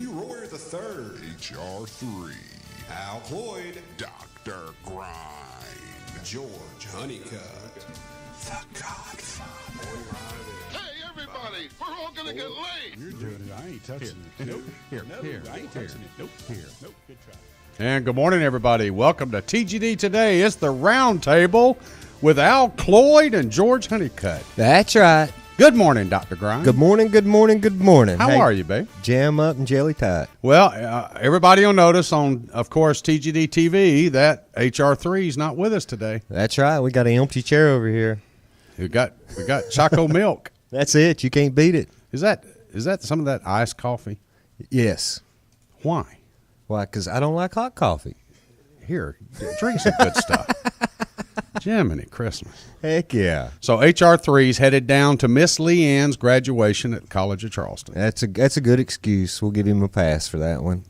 Royer the Third, HR3, Al Cloyd, Dr. Grind, George Honeycutt, the Godfather. Hey, everybody, we're all gonna get laid. You're doing it. I ain't touching it. Nope. Here, No, here, I ain't here. touching it. Nope. Here. Nope. Good try. And good morning, everybody. Welcome to TGD Today. It's the RoundTable with Al Cloyd and George Honeycutt. That's right. Good morning, Dr. Grind. Good morning, good morning, good morning. How are you, babe? Jam up and jelly tight. Well, everybody will notice on, of course, TGD TV that HR3 is not with us today. That's right. We got an empty chair over here. We got Choco Milk. That's it. You can't beat it. Is that some of that iced coffee? Yes. Why? Why? Because I don't like hot coffee. Here, drink some good stuff. Jiminy Christmas. Heck yeah. So HR3's headed down to Miss Leanne's graduation at College of Charleston. That's a good excuse. We'll give him a pass for that one.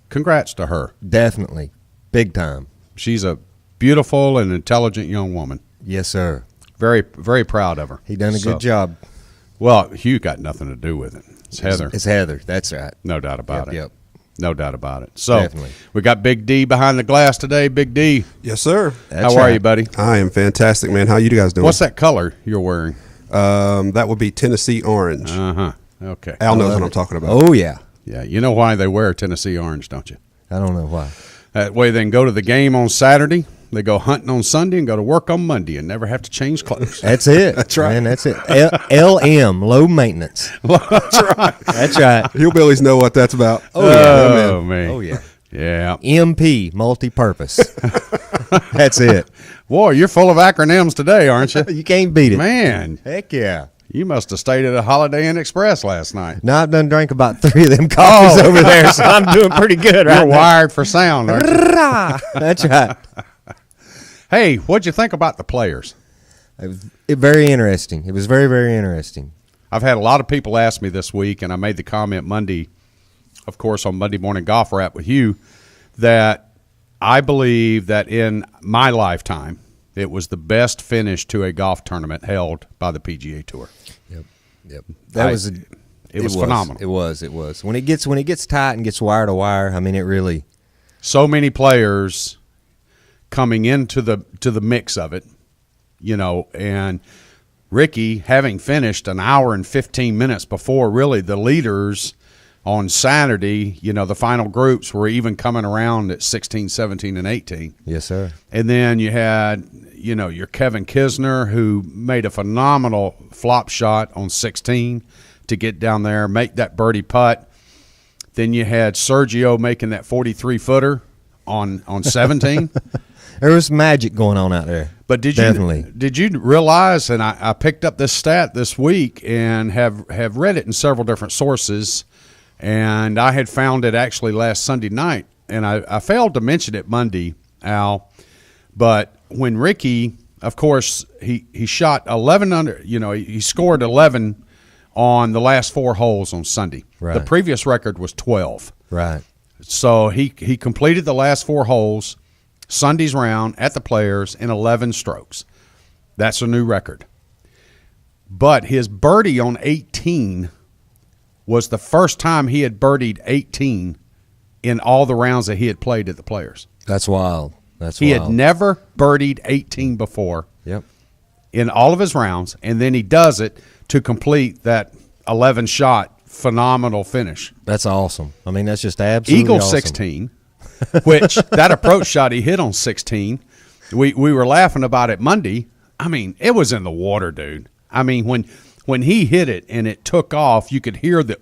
Congrats to her. Definitely. Big time. She's a beautiful and intelligent young woman. Yes, sir. Very, very proud of her. He done a good job. Well, Hugh got nothing to do with it. It's Heather. It's Heather. That's right. No doubt about it. Yep. No doubt about it. So Definitely. We got Big D behind the glass today. Big D, Yes, sir. That's how are right. you, buddy? I am fantastic, man. How you guys doing? What's that color you're wearing? That would be Tennessee orange. Uh-huh. Okay. Al knows love what I'm it. talking about. Oh, yeah. Yeah, you know why they wear Tennessee orange, don't you? I don't know why. That way they can go to the game on Saturday, they go hunting on Sunday, and go to work on Monday and never have to change clothes. That's it. That's right. Man, that's it. LM, low maintenance. That's right. That's right. Hillbillies know what that's about. Oh, man. Oh, yeah. Yeah. MP, multi-purpose. That's it. Boy, you're full of acronyms today, aren't you? You can't beat it. Man, Heck yeah. you must have stayed at a Holiday Inn Express last night. Now I've done drank about 3 of them coffees over there, so I'm doing pretty good right You're now. wired for sound, aren't you? That's right. Hey, what'd you think about the players? It was very interesting. It was very, very interesting. I've had a lot of people ask me this week, and I made the comment Monday, of course, on Monday Morning Golf Wrap with you, that I believe that in my lifetime, it was the best finish to a golf tournament held by the PGA Tour. Yep. It was phenomenal. It was. When it gets tight and gets wire to wire, I mean, it really. So many players coming into the mix of it, you know, and Ricky having finished an hour and 15 minutes before really the leaders on Saturday, you know, the final groups were even coming around at 16, 17, and 18. Yes, sir. And then you had, you know, your Kevin Kisner, who made a phenomenal flop shot on 16 to get down there, make that birdie putt. Then you had Sergio making that 43-footer on 17. There was magic going on out there. But did you realize, and I picked up this stat this week and have read it in several different sources, and I had found it actually last Sunday night, and I failed to mention it Monday, Al, but when Ricky, of course, he shot 11 under, you know, he scored 11 on the last 4 holes on Sunday. Right. The previous record was 12. Right. So he completed the last 4 holes, Sunday's round at the Players, in 11 strokes. That's a new record. But his birdie on 18 was the first time he had birdied 18 in all the rounds that he had played at the Players. That's wild. He had never birdied 18 before in all of his rounds, and then he does it to complete that 11-shot phenomenal finish. That's awesome. I mean, that's just absolutely Eagle awesome. 16, which that approach shot he hit on 16, we were laughing about it Monday. I mean, it was in the water, dude. I mean, when he hit it and it took off, you could hear the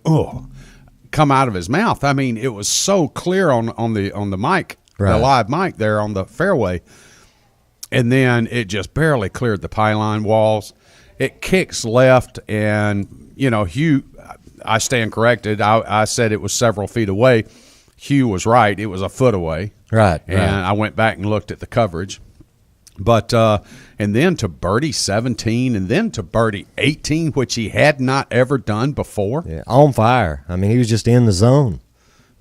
come out of his mouth. I mean, it was so clear on the mic, Right. the live mic there on the fairway. And then it just barely cleared the pylon walls. It kicks left, and, you know, Hugh, I stand corrected. I said it was several feet away. Hugh was right. It was a foot away. Right. And I went back and looked at the coverage. But and then to birdie 17 and then to birdie 18, which he had not ever done before. Yeah, on fire. I mean, he was just in the zone.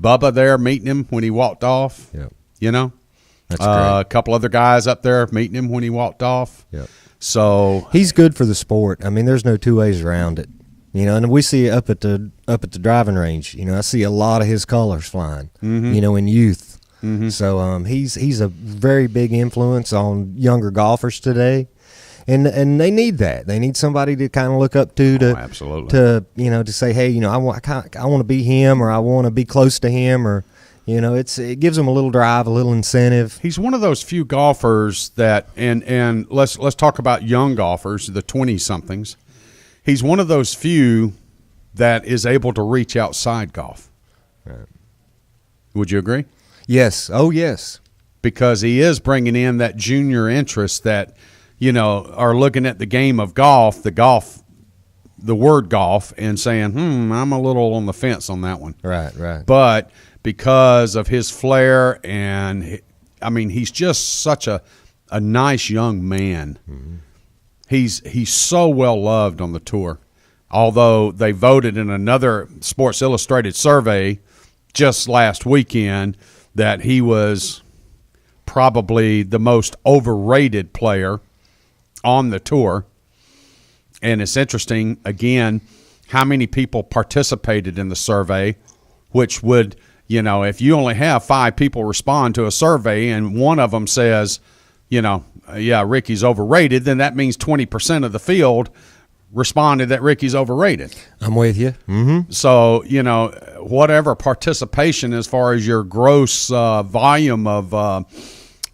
Bubba there meeting him when he walked off. Yep. You know? That's great. A couple other guys up there meeting him when he walked off. Yep. So He's good for the sport. I mean, there's no 2 ways around it. You know, and we see it up at the driving range. You know, I see a lot of his colors flying. You know, in youth. So he's a very big influence on younger golfers today, and they need that. They need somebody to kind of look up to absolutely. To to say, hey, I want to be him, or I want to be close to him, or it gives them a little drive, a little incentive. He's one of those few golfers that, and let's talk about young golfers, the 20-somethings. He's one of those few that is able to reach outside golf. Right. Would you agree? Yes. Oh, yes. Because he is bringing in that junior interest that, are looking at the game of golf, the word golf, and saying, I'm a little on the fence on that one. Right, right. But because of his flair and, he's just such a nice young man. Mm-hmm. He's so well loved on the tour. Although they voted in another Sports Illustrated survey just last weekend that he was probably the most overrated player on the tour. And it's interesting, again, how many people participated in the survey, which would, if you only have 5 people respond to a survey and one of them says, yeah, Ricky's overrated, then that means 20% of the field responded that Ricky's overrated. I'm with you. Mm-hmm. So, whatever participation as far as your gross volume of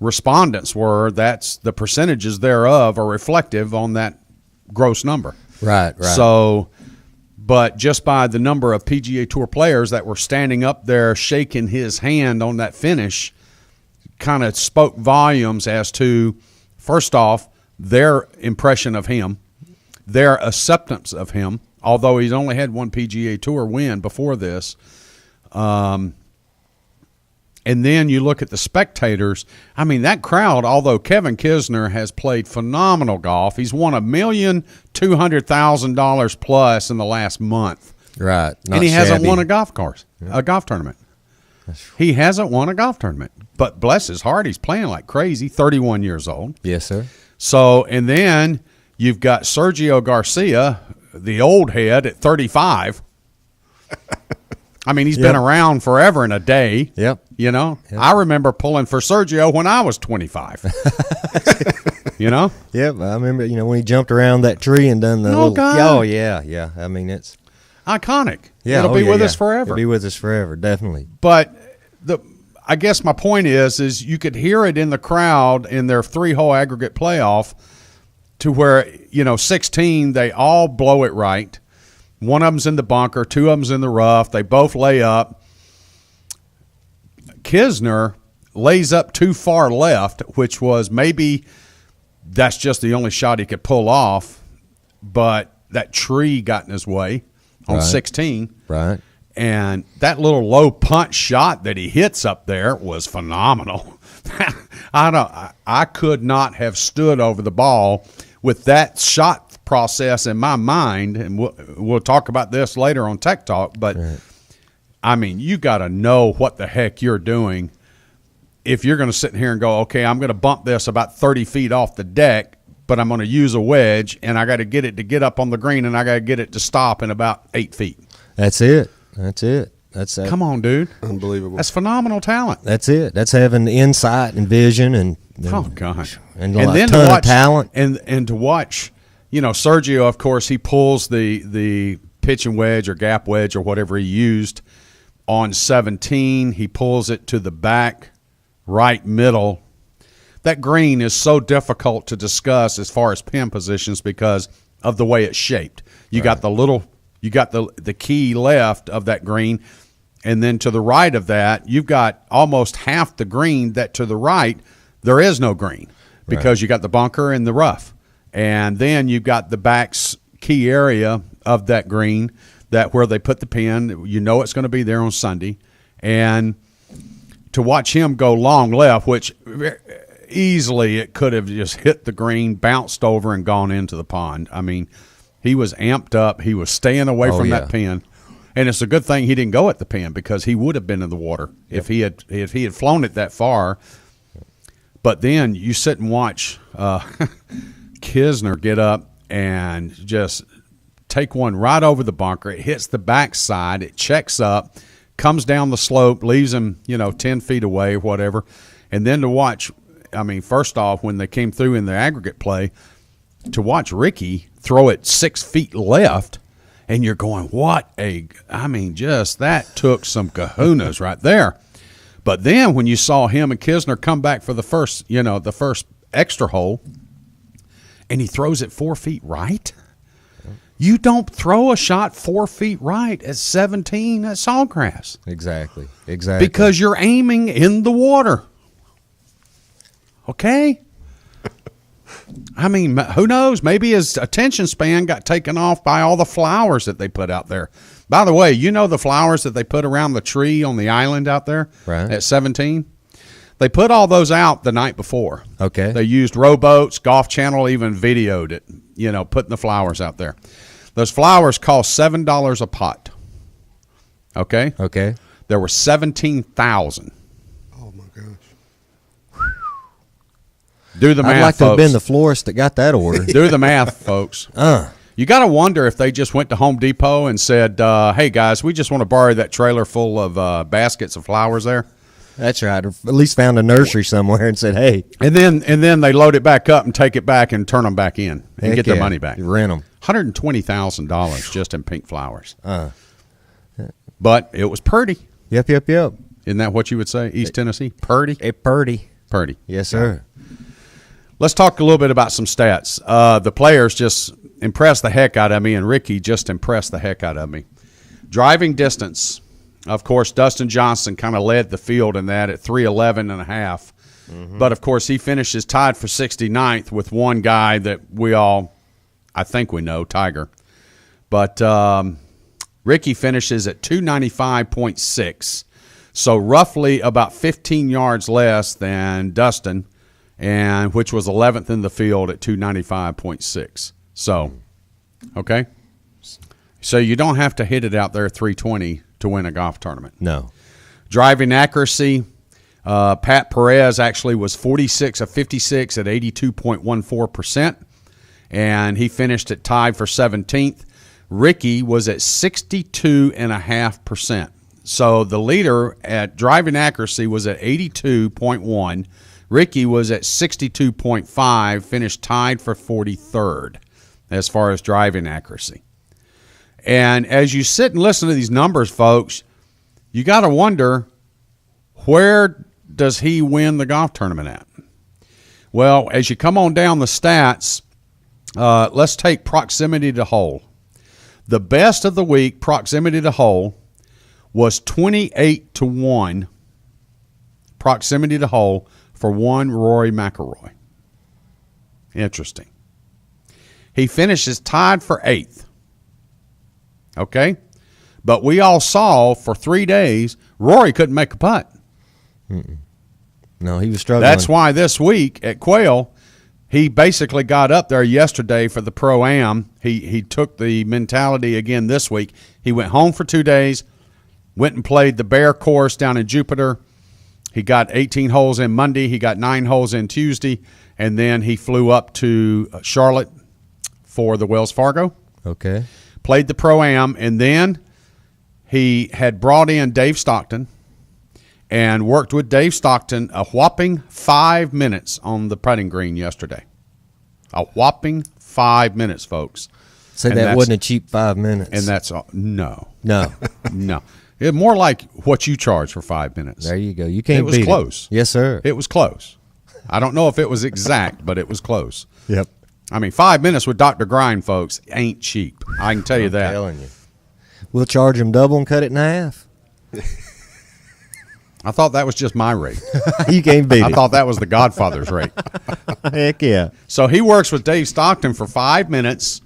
respondents were, that's the percentages thereof are reflective on that gross number. Right. So, but just by the number of PGA Tour players that were standing up there shaking his hand on that finish kind of spoke volumes as to, first off, their impression of him, their acceptance of him, although he's only had one PGA Tour win before this. And then you look at the spectators. That crowd, although Kevin Kisner has played phenomenal golf, he's won $1,200,000 plus in the last month. Right. And he hasn't won a golf tournament. He hasn't won a golf tournament. But bless his heart, he's playing like crazy, 31 years old. Yes, sir. So, and then you've got Sergio Garcia, the old head, at 35. He's been around forever and a day. Yep. I remember pulling for Sergio when I was 25. Yep, I remember, when he jumped around that tree and done the God. Oh, yeah. It's iconic. Yeah, It'll be with us forever. It'll be with us forever, definitely. But I guess my point is you could hear it in the crowd in their 3-hole aggregate playoff to where, 16, they all blow it right. One of them's in the bunker, 2 of them's in the rough. They both lay up. Kisner lays up too far left, which was maybe that's just the only shot he could pull off, but that tree got in his way on 16. Right. And that little low punch shot that he hits up there was phenomenal. I could not have stood over the ball with that shot process in my mind, and we'll talk about this later on Tech Talk, but you got to know what the heck you're doing if you're going to sit here and go, okay, I'm going to bump this about 30 feet off the deck, but I'm going to use a wedge, and I got to get it to get up on the green, and I got to get it to stop in about 8 feet. That's it. Come on, dude. Unbelievable. That's phenomenal talent. That's it. That's having insight and vision and oh gosh, and then a ton of talent and to watch. Sergio, of course, he pulls the pitching wedge or gap wedge or whatever he used on 17. He pulls it to the back right middle. That green is so difficult to discuss as far as pin positions because of the way it's shaped. You got the key left of that green, and then to the right of that, you've got almost half the green that to the right, there is no green because you got the bunker and the rough. And then you've got the back's key area of that green that where they put the pin, it's going to be there on Sunday. And to watch him go long left, which easily it could have just hit the green, bounced over, and gone into the pond. He was amped up. He was staying away from that pin. And it's a good thing he didn't go at the pin because he would have been in the water if he had flown it that far. But then you sit and watch Kisner get up and just take one right over the bunker. It hits the backside. It checks up, comes down the slope, leaves him, 10 feet away, whatever. And then to watch, first off, when they came through in the aggregate play, to watch Ricky throw it 6 feet left, and you're going, just that took some kahunas right there. But then when you saw him and Kisner come back for the first extra hole, and he throws it 4 feet right, you don't throw a shot 4 feet right at 17 at Sawgrass. Exactly. Because you're aiming in the water. Okay? Who knows? Maybe his attention span got taken off by all the flowers that they put out there. By the way, the flowers that they put around the tree on the island out there at 17? They put all those out the night before. Okay. They used rowboats. Golf Channel even videoed it, putting the flowers out there. Those flowers cost $7 a pot. Okay? Okay. There were 17,000. Oh, my gosh. Do the math, I'd like to have folks. been the florist that got that order. Do the math, folks. You got to wonder if they just went to Home Depot and said, hey, guys, we just want to borrow that trailer full of baskets of flowers there. That's right. Or at least found a nursery somewhere and said, hey. And then they load it back up and take it back and turn them back in and get their money back. Rent them. $120,000 just in pink flowers. But it was purdy. Yep. Isn't that what you would say, East Tennessee? Purdy? Purdy. Yes, sir. Let's talk a little bit about some stats. The players just impressed the heck out of me, and Ricky just impressed the heck out of me. Driving distance, of course, Dustin Johnson kind of led the field in that at 311 and a half. Mm-hmm. But, of course, he finishes tied for 69th with one guy that I think we know, Tiger. But Ricky finishes at 295.6, so roughly about 15 yards less than Dustin, and which was 11th in the field at 295.6. So, okay? So you don't have to hit it out there 320 to win a golf tournament. No. Driving accuracy, Pat Perez actually was 46 of 56 at 82.14%, and he finished at tied for 17th. Ricky was at 62.5%. So the leader at driving accuracy was at 82.1. Ricky was at 62.5, finished tied for 43rd as far as driving accuracy. And as you sit and listen to these numbers, folks, you got to wonder, where does he win the golf tournament at? Well, as you come on down the stats, let's take proximity to hole. The best of the week, proximity to hole, was 28-1 proximity to hole for one Rory McIlroy. Interesting. He finishes tied for 8th. Okay? But we all saw for 3 days, Rory couldn't make a putt. No, he was struggling. That's why this week at Quail, he basically got up there yesterday for the Pro-Am. He took the mentality again this week. He went home for 2 days, went and played the Bear course down in Jupiter. He got 18 holes in Monday. He got 9 holes in Tuesday. And then he flew up to Charlotte for the Wells Fargo. Okay. Played the Pro-Am. And then he had brought in Dave Stockton and worked with Dave Stockton a whopping 5 minutes on the putting green yesterday. A whopping 5 minutes, folks. Say that wasn't a cheap 5 minutes. And that's all. No. No. No. It's more like what you charge for 5 minutes. There you go. You can't beat it. It was close. Yes, sir. It was close. I don't know if it was exact, but it was close. Yep. 5 minutes with Dr. Grind, folks, ain't cheap. I can tell you that. I'm telling you. We'll charge him double and cut it in half. I thought that was just my rate. You can't beat it. I thought that was the Godfather's rate. Heck yeah. So he works with Dave Stockton for 5 minutes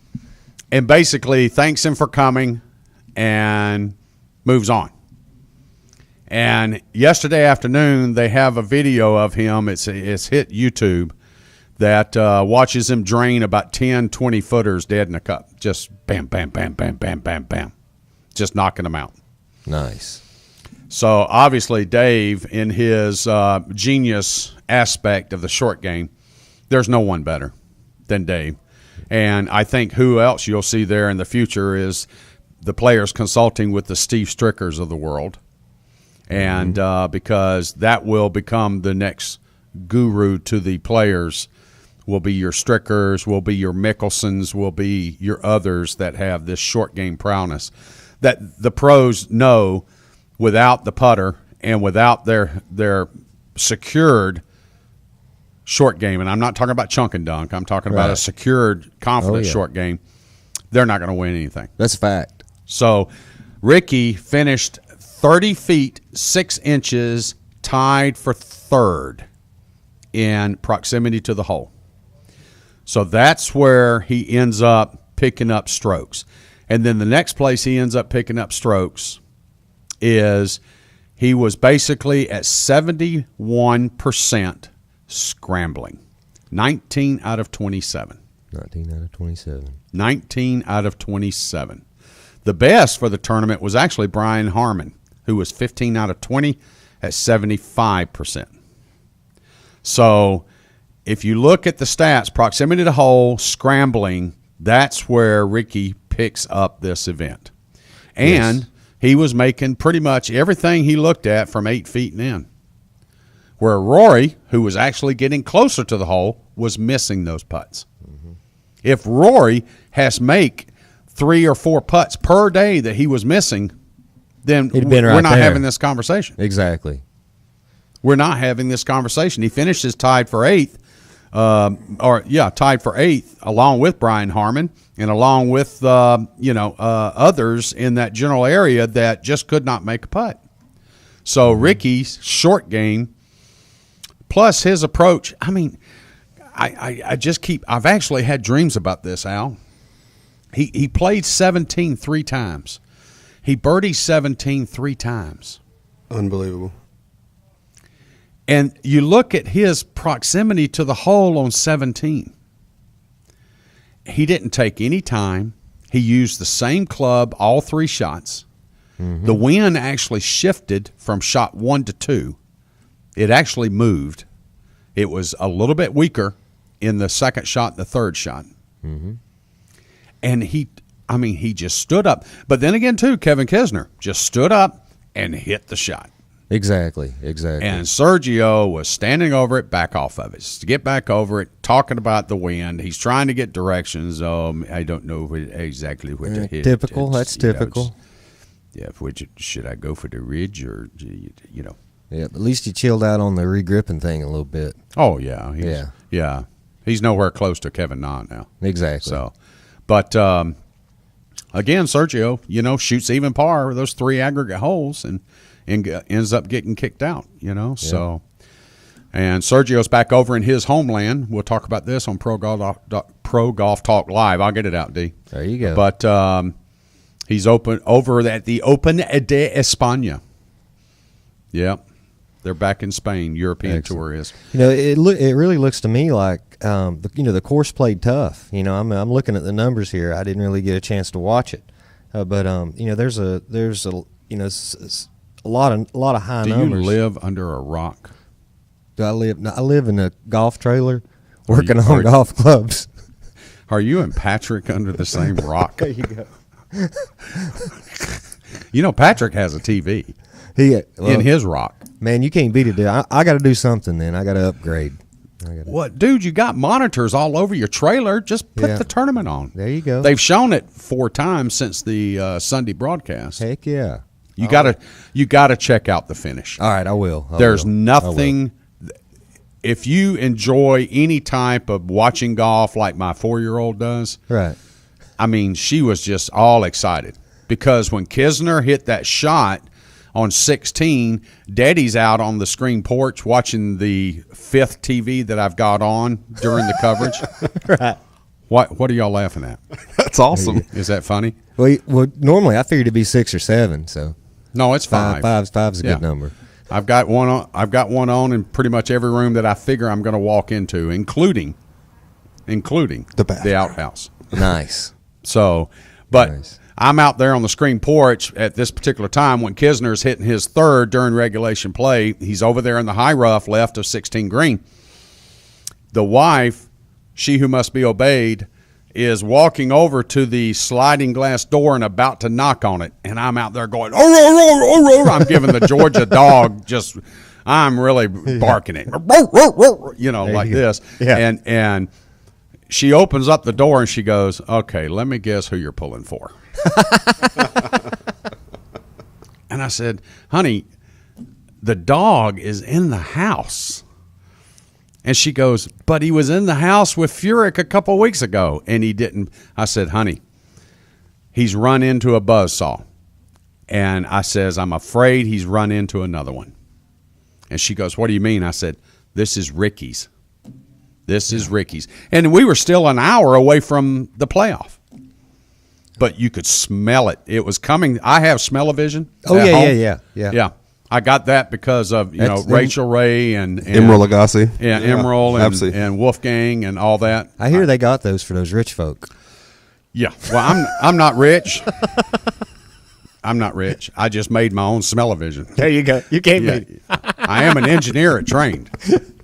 and basically thanks him for coming and moves on. And yesterday afternoon, they have a video of him. It's hit YouTube that watches him drain about 10, 20 footers dead in a cup. Just bam, bam, bam, bam, bam, bam, bam. Just knocking them out. Nice. So obviously Dave, in his genius aspect of the short game, there's no one better than Dave. And I think who else you'll see there in the future is the players consulting with the Steve Strickers of the world. And because that will become the next guru to the players, will be your Strickers, will be your Mickelsons, will be your others that have this short game prowess that the pros know without the putter and without their secured short game. And I'm not talking about chunk and dunk. I'm talking about a secured, confident short game. They're not going to win anything. That's a fact. So Ricky finished 30 feet, 6 inches, tied for third in proximity to the hole. So that's where he ends up picking up strokes. And then the next place he ends up picking up strokes is he was basically at 71% scrambling. 19 out of 27. 19 out of 27. 19 out of 27. The best for the tournament was actually Brian Harmon, who was 15 out of 20 at 75%. So if you look at the stats, proximity to hole, scrambling, that's where Ricky picks up this event. And he was making pretty much everything he looked at from 8 feet and in. Where Rory, who was actually getting closer to the hole, was missing those putts. If Rory has to make 3 or 4 putts per day that he was missing, then we're not having this conversation. Exactly. We're not having this conversation. He finishes tied for 8th, tied for 8th, along with Brian Harmon and along with others in that general area that just could not make a putt. So Ricky's short game, plus his approach. I mean, I've actually had dreams about this, Al. He played 17 3 times. He birdied 17 3 times. Unbelievable. And you look at his proximity to the hole on 17. He didn't take any time. He used the same club all 3 shots. The wind actually shifted from shot 1 to 2. It actually moved. It was a little bit weaker in the second shot and the third shot. And he just stood up. But then again, too, Kevin Kisner just stood up and hit the shot. Exactly. And Sergio was standing over it, back off of it. To get back over it, talking about the wind. He's trying to get directions. I don't know exactly where to hit. Typical. That's typical. Should I go for the ridge or, Yeah, at least he chilled out on the regripping thing a little bit. Oh, yeah. He's nowhere close to Kevin Na now. Exactly. So, but again, Sergio, shoots even par with those 3 aggregate holes and ends up getting kicked out, So, and Sergio's back over in his homeland. We'll talk about this on Pro Golf Talk Live. I'll get it out, D. There you go. But he's over at the Open de España. Yep. They're back in Spain. European Tour is. It really looks to me like the course played tough. I'm looking at the numbers here. I didn't really get a chance to watch it, but there's a lot of high numbers. Do you live under a rock? I live in a golf trailer working on golf clubs. Are you and Patrick under the same rock? There you go. Patrick has a TV in his rock. Man, you can't beat it, dude. I got to do something then. I got to upgrade. What, dude? You got monitors all over your trailer. Just put the tournament on. There you go. They've shown it 4 times since the Sunday broadcast. Heck yeah. You gotta check out the finish. All right, I will. There's nothing. If you enjoy any type of watching golf like my 4-year-old does, right? I mean, she was just all excited because when Kisner hit that shot on 16, Daddy's out on the screen porch watching the 5th TV that I've got on during the coverage. Right. What are y'all laughing at? That's awesome. Is that funny? Well, normally I figured it'd be 6 or 7. So no, it's 5. Five's a good number. I've got one on in pretty much every room that I figure I'm going to walk into, including the outhouse. Nice. So, but I'm out there on the screen porch at this particular time when Kisner's hitting his 3rd during regulation play. He's over there in the high rough left of 16 green. The wife, she who must be obeyed, is walking over to the sliding glass door and about to knock on it, and I'm out there going, oh, oh, oh, oh, I'm giving the Georgia dog just, I'm really barking it, like this. Yeah. And she opens up the door and she goes, okay, let me guess who you're pulling for. And I said, honey, the dog is in the house. And she goes, but he was in the house with Furyk a couple weeks ago, and he didn't. I said, honey, he's run into a buzzsaw. And I says, I'm afraid he's run into another one. And she goes, what do you mean? I said, this is Ricky's. This is Ricky's. And we were still an hour away from the playoff. But you could smell it. It was coming. I have smell-o-vision. Oh, yeah. Yeah. I got that because of Rachel Ray and Emerald Lagasse. Yeah, Emerald absolutely. and Wolfgang and all that. I hear they got those for those rich folk. Yeah. Well, I'm not rich. I'm not rich. I just made my own smell-o-vision. There you go. You can't be. I am an engineer at trained.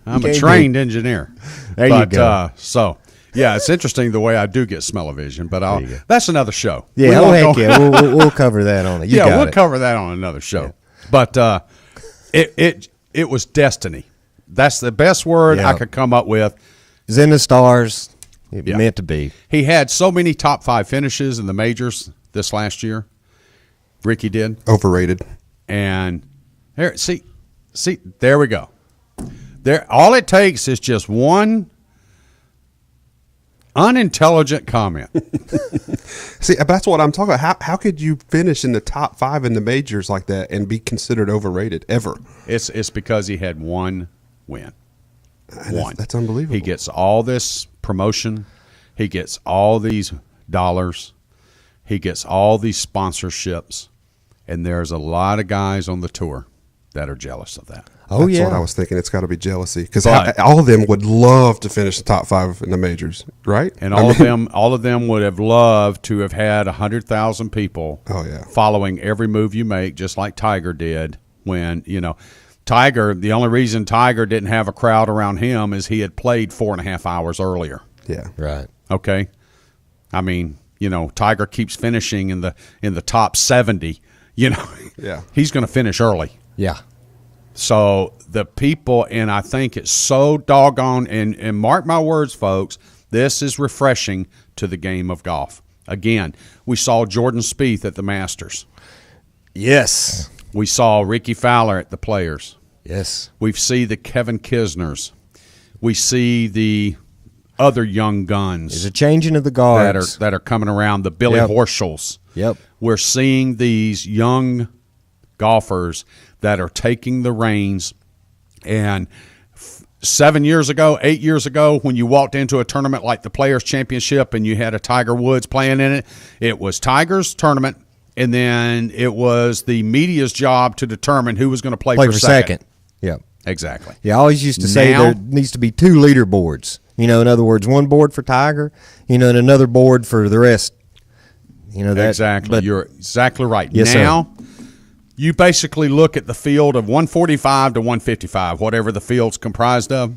I'm a trained engineer. There you go. Yeah, it's interesting the way I do get smell-o-vision, but that's another show. Yeah, we'll cover that on it. We'll cover that on another show. Yeah. But it was destiny. That's the best word I could come up with. It's in the stars. It meant to be. He had so many top 5 finishes in the majors this last year. Ricky did. Overrated. And there, see, there we go. There, all it takes is just one unintelligent comment. See, that's what I'm talking about. How could you finish in the top 5 in the majors like that and be considered overrated ever? It's because he had one win. One. That's unbelievable. He gets all this promotion. He gets all these dollars. He gets all these sponsorships. And there's a lot of guys on the tour that are jealous of that. That's what I was thinking. It's got to be jealousy because all of them would love to finish the top 5 in the majors, right? And all of them would have loved to have had 100,000 people following every move you make, just like Tiger did. When Tiger, the only reason Tiger didn't have a crowd around him is he had played 4.5 hours earlier. Yeah, right. Okay, I mean, Tiger keeps finishing in the top 70. He's going to finish early. Yeah. So the people, and I think it's so doggone, and mark my words, folks, this is refreshing to the game of golf. Again, we saw Jordan Spieth at the Masters. Yes. We saw Ricky Fowler at the Players. Yes. We see the Kevin Kisners. We see the other young guns. There's a changing of the guards. That are coming around, the Billy Horschels. Yep. We're seeing these young golfers that are taking the reins. And 7 years ago, 8 years ago, when you walked into a tournament like the Players Championship and you had a Tiger Woods playing in it, it was Tiger's tournament, and then it was the media's job to determine who was going to play for second. Yep. Exactly. Yeah, I always used to say there needs to be 2 leaderboards. In other words, one board for Tiger, and another board for the rest. Exactly. You're exactly right. Yes, now, you basically look at the field of 145 to 155, whatever the field's comprised of,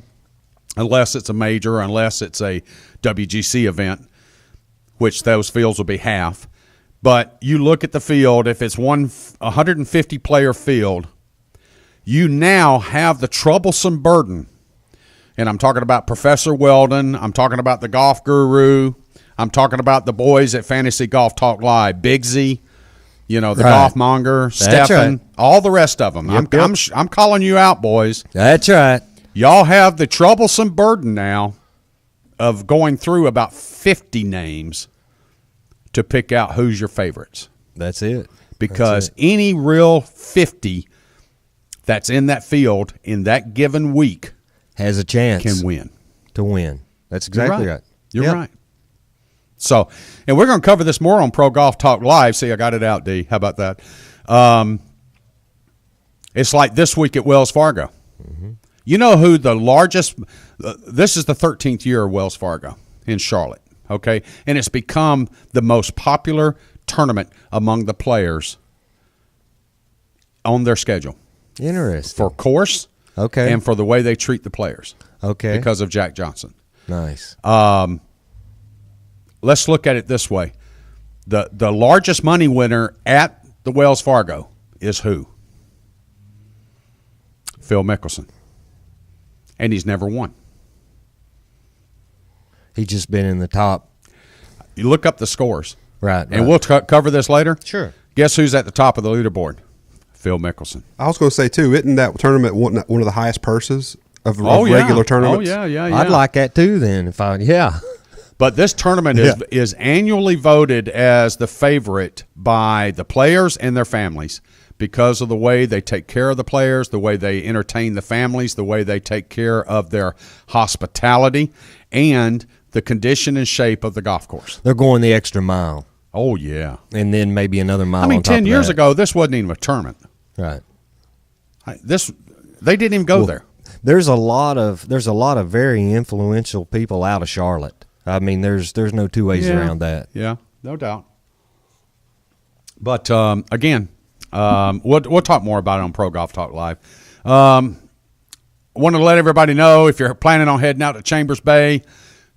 unless it's a major, unless it's a WGC event, which those fields will be half. But you look at the field, if it's 150-player field, you now have the troublesome burden. And I'm talking about Professor Weldon. I'm talking about the Golf Guru. I'm talking about the boys at Fantasy Golf Talk Live, Bigsy, the Golf Monger, Stefan, all the rest of them. Yep, I'm calling you out, boys. That's right. Y'all have the troublesome burden now of going through about 50 names to pick out who's your favorites. That's it. Because any real 50 that's in that field in that given week has a chance can win. To win. That's exactly right. You're right. So, and we're going to cover this more on Pro Golf Talk Live. See, I got it out, D. How about that? It's like this week at Wells Fargo. Mm-hmm. You know who the largest this is the 13th year of Wells Fargo in Charlotte, okay? And it's become the most popular tournament among the players on their schedule. Interesting. For course, okay, and for the way they treat the players. Okay. Because of Jack Johnson. Nice. let's look at it this way. The largest money winner at the Wells Fargo is who? Phil Mickelson. And he's never won. He's just been in the top. You look up the scores. Right. And we'll cover this later. Sure. Guess who's at the top of the leaderboard? Phil Mickelson. I was going to say, too, isn't that tournament one of the highest purses of regular tournaments? Oh, yeah. I'd like that too then. But this tournament is annually voted as the favorite by the players and their families because of the way they take care of the players, the way they entertain the families, the way they take care of their hospitality, and the condition and shape of the golf course. They're going the extra mile. Oh, yeah. And then maybe another mile. I mean, on top 10 of years that. ago, this wasn't even a tournament. Right. They didn't even go there. There's a lot of very influential people out of Charlotte. I mean, there's no two ways around that. Yeah, no doubt. But again, we'll talk more about it on Pro Golf Talk Live. Want to let everybody know if you're planning on heading out to Chambers Bay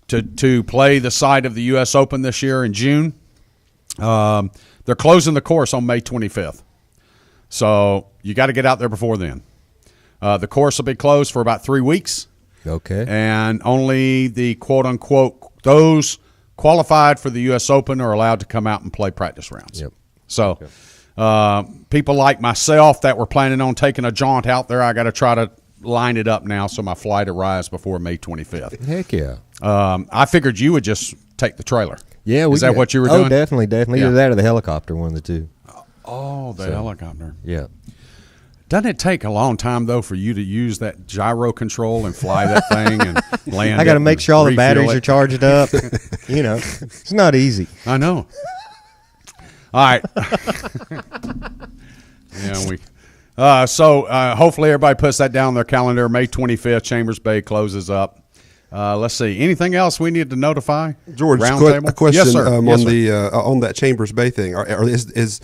to play the site of the U.S. Open this year in June. They're closing the course on May 25th. So you got to get out there before then. The course will be closed for about 3 weeks. Okay. And only the quote-unquote, those qualified for the U.S. Open are allowed to come out and play practice rounds. Yep. So people like myself that were planning on taking a jaunt out there, I got to try to line it up now so my flight arrives before May 25th. Heck yeah. I figured you would just take the trailer. Yeah. Is that what you were doing? Oh, definitely. Yeah. Either that or the helicopter, one of the two. Oh, the helicopter. Yeah. Doesn't it take a long time, though, for you to use that gyro control and fly that thing and land I got to it make and sure all the refuel batteries it? are charged up. It's not easy. I know. All right. So hopefully everybody puts that down on their calendar. May 25th, Chambers Bay closes up. Let's see. Anything else we need to notify? George, RoundTable? a question Yes, sir. on that Chambers Bay thing. Is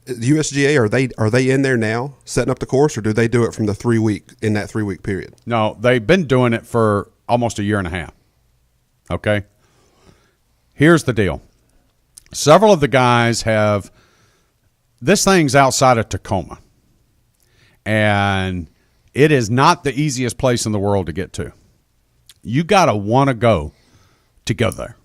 the USGA, are they in there now setting up the course, or do they do it from the 3 week period? No, they've been doing it for almost a year and a half. Okay? Here's the deal. Several of the guys have – this thing's outside of Tacoma, and it is not the easiest place in the world to get to. You got to want to go there,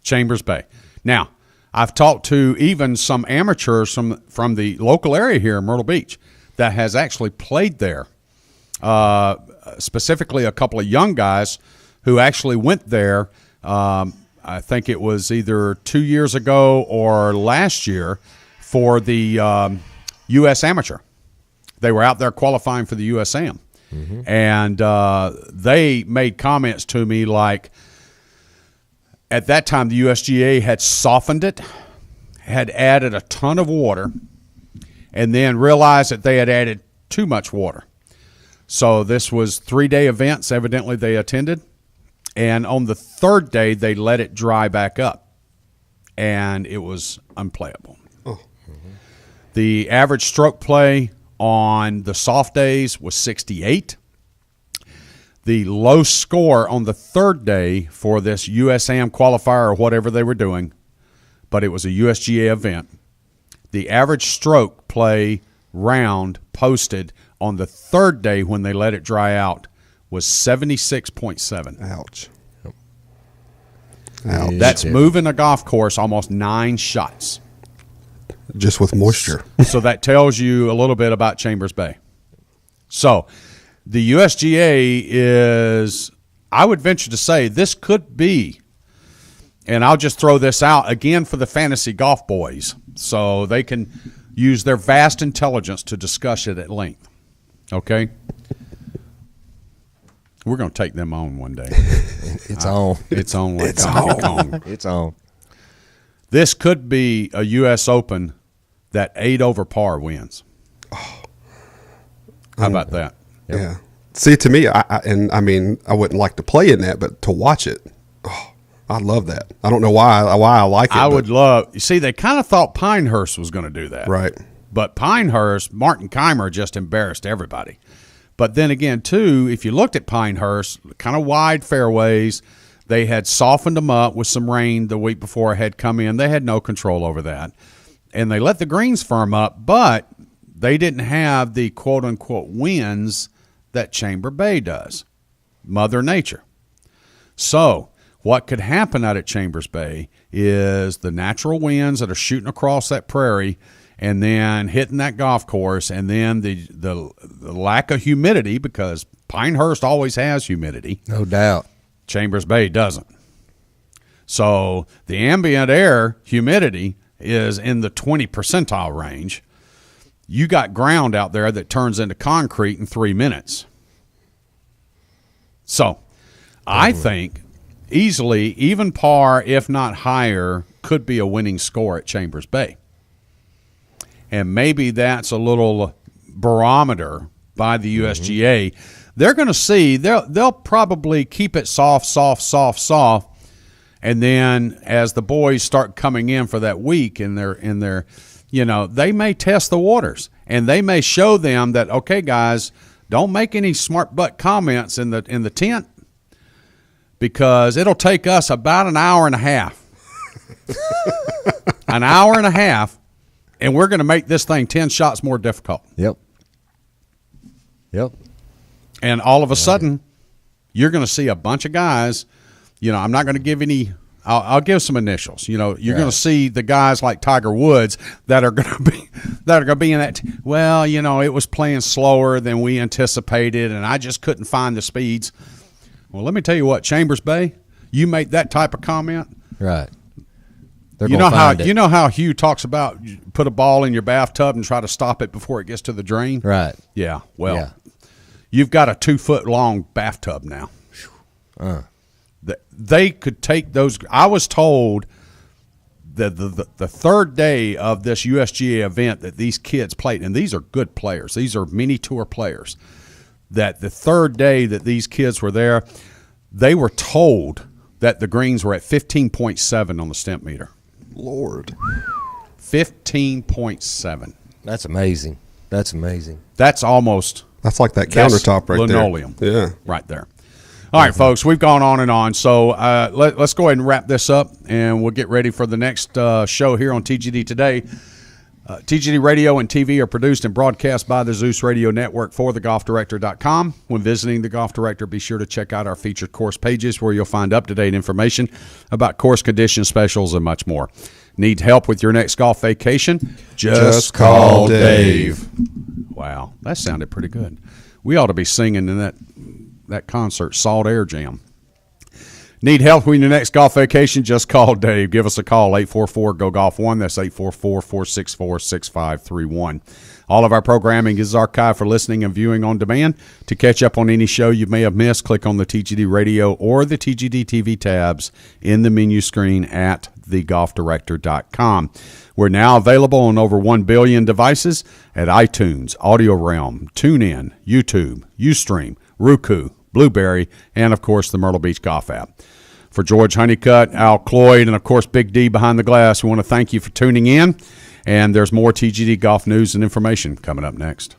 Chambers Bay. Now, I've talked to even some amateurs from the local area here in Myrtle Beach that has actually played there, specifically a couple of young guys who actually went there. I think it was either 2 years ago or last year for the U.S. Amateur. They were out there qualifying for the U.S. Am. And they made comments to me like, at that time, the USGA had softened it, had added a ton of water, and then realized that they had added too much water. So this was 3-day events, evidently they attended. And on the third day, they let it dry back up, and it was unplayable. The average stroke play on the soft days was 68. The low score on the third day for this USAM qualifier or whatever they were doing, but it was a USGA event. The average stroke play round posted on the third day when they let it dry out was 76.7. Ouch. That's moving a golf course almost 9 shots. Just with moisture. So that tells you a little bit about Chambers Bay. So the USGA is, I would venture to say, this could be, and I'll just throw this out again for the fantasy golf boys so they can use their vast intelligence to discuss it at length. Okay? We're going to take them on one day. It's on. It's on. Like It's Donkey on. Kong. It's on. This could be a U.S. Open that 8 over par wins. How about that? Yeah. See, to me, I wouldn't like to play in that, but to watch it, I love that. I don't know why I like it. I would love. You see, they kind of thought Pinehurst was going to do that, Right. But Pinehurst, Martin Keimer just embarrassed everybody. But then again, too, if you looked at Pinehurst, kind of wide fairways, They had softened them up with some rain the week before it had come in. They had no control over that. And they let the greens firm up, but they didn't have the quote-unquote winds that Chamber Bay does. Mother Nature. So what could happen out at Chambers Bay is the natural winds that are shooting across that prairie and then hitting that golf course, and then the lack of humidity, because Pinehurst always has humidity. No doubt. Chambers Bay doesn't. So the ambient air humidity is in the 20 percentile range. You got ground out there that turns into concrete in 3 minutes. So I think easily, even par, if not higher, could be a winning score at Chambers Bay. And maybe that's a little barometer by the USGA. They're going to see, they'll probably keep it soft, and then as the boys start coming in for that week in their they may test the waters, and they may show them that, okay, guys, don't make any smart butt comments in the tent, because it'll take us about an hour and a half. An hour and a half, and we're going to make this thing 10 shots more difficult. Yep. And all of a sudden, you're going to see a bunch of guys. I'm not going to give any. I'll give some initials. You're going to see the guys like Tiger Woods that are going to be in that. Well, it was playing slower than we anticipated, and I just couldn't find the speeds. Well, let me tell you what, Chambers Bay, you make that type of comment, right? You know how Hugh talks about put a ball in your bathtub and try to stop it before it gets to the drain, right? Yeah. Well, you've got a 2-foot-long bathtub now. They could take those. I was told that the third day of this USGA event that these kids played, and these are good players. These are mini tour players. That the third day that these kids were there, they were told that the greens were at 15.7 on the stimp meter. Lord. 15.7. That's amazing. That's almost. That's like that countertop right linoleum. there. Yeah. Right there. All right, folks, we've gone on and on. So let's go ahead and wrap this up, and we'll get ready for the next show here on TGD Today. TGD Radio and TV are produced and broadcast by the Zeus Radio Network for thegolfdirector.com. When visiting The Golf Director, be sure to check out our featured course pages where you'll find up-to-date information about course conditions, specials, and much more. Need help with your next golf vacation? Just call Dave. Wow, that sounded pretty good. We ought to be singing in that concert, Salt Air Jam. Need help with your next golf vacation? Just call Dave. Give us a call, 844-GO-GOLF1. That's 844-464-6531. All of our programming is archived for listening and viewing on demand. To catch up on any show you may have missed, click on the TGD Radio or the TGD TV tabs in the menu screen at thegolfdirector.com. We're now available on over 1 billion devices at iTunes, Audio Realm, TuneIn, YouTube, Ustream, Roku, Blueberry, and, of course, the Myrtle Beach Golf app. For George Honeycutt, Al Cloyd, and, of course, Big D behind the glass, we want to thank you for tuning in. And there's more TGD golf news and information coming up next.